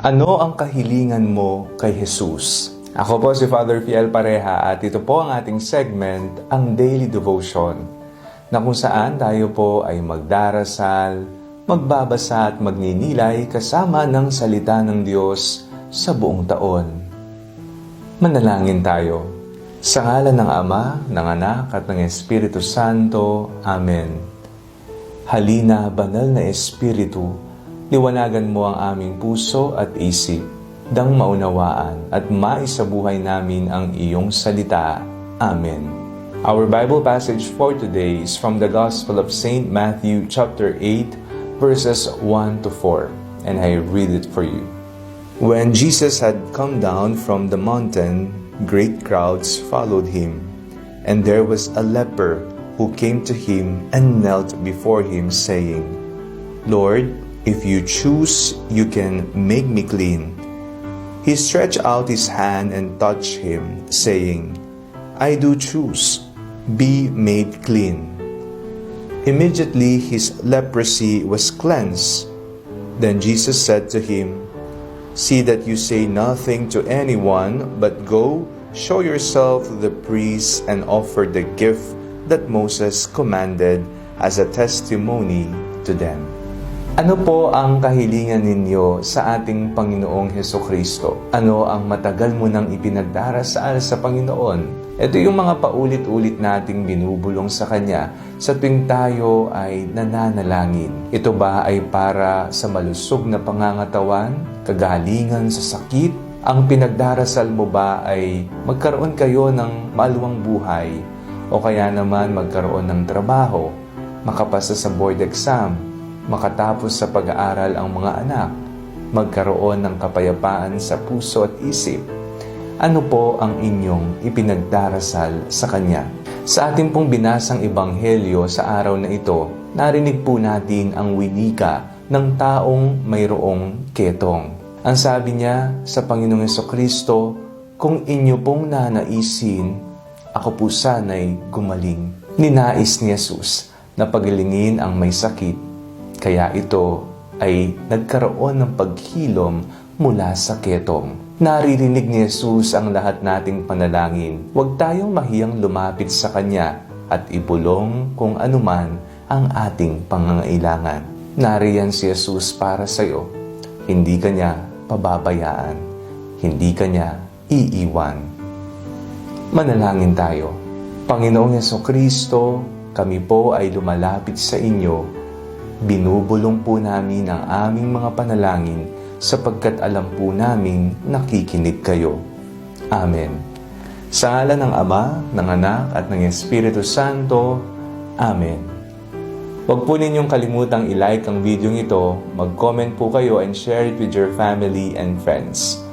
Ano ang kahilingan mo kay Jesus? Ako po si Father Fiel Pareha at ito po ang ating segment, ang Daily Devotion, na kung saan tayo po ay magdarasal, magbabasa at magninilay kasama ng salita ng Diyos sa buong taon. Manalangin tayo. Sa ngalan ng Ama, ng Anak at ng Espiritu Santo. Amen. Halina, banal na Espiritu, liwanagan mo ang aming puso at isip, dang maunawaan at maisabuhay namin ang iyong salita. Amen. Our Bible passage for today is from the Gospel of St. Matthew chapter 8, verses 1 to 4, and I read it for you. When Jesus had come down from the mountain, great crowds followed him, and there was a leper who came to him and knelt before him, saying, "Lord, if you choose, you can make me clean." He stretched out his hand and touched him, saying, "I do choose, be made clean." Immediately his leprosy was cleansed. Then Jesus said to him, "See that you say nothing to anyone, but go, show yourself to the priests and offer the gift that Moses commanded as a testimony to them." Ano po ang kahilingan ninyo sa ating Panginoong Hesukristo? Ano ang matagal mo nang ipinagdarasal sa Panginoon? Ito yung mga paulit-ulit nating binubulong sa Kanya sa tuwing tayo ay nananalangin. Ito ba ay para sa malusog na pangangatawan, kagalingan sa sakit? Ang pinagdarasal mo ba ay magkaroon kayo ng maluwang buhay? O kaya naman magkaroon ng trabaho, makapasa sa board exam, makatapos sa pag-aaral ang mga anak, magkaroon ng kapayapaan sa puso at isip? Ano po ang inyong ipinagdarasal sa Kanya? Sa ating pong binasang ebanghelyo sa araw na ito, narinig po natin ang winika ng taong mayroong ketong. Ang sabi niya sa Panginoong Hesukristo, "Kung inyo pong nanaisin, ako po sana'y gumaling." Ninais ni Jesus na pagalingin ang may sakit, kaya ito ay nagkaroon ng paghilom mula sa ketong. Naririnig ni Jesus ang lahat nating panalangin. Huwag tayong mahiyang lumapit sa Kanya at ibulong kung anuman ang ating pangangailangan. Nariyan si Jesus para sa iyo. Hindi Kanya pababayaan. Hindi Kanya iiwan. Manalangin tayo. Panginoong Hesukristo, kami po ay lumalapit sa inyo. Binubulong po namin ang aming mga panalangin sapagkat alam po namin nakikinig kayo. Amen. Sa ngalan ng Ama, ng Anak at ng Espiritu Santo. Amen. Huwag po ninyong kalimutang i-like ang video ito, mag-comment po kayo and share it with your family and friends.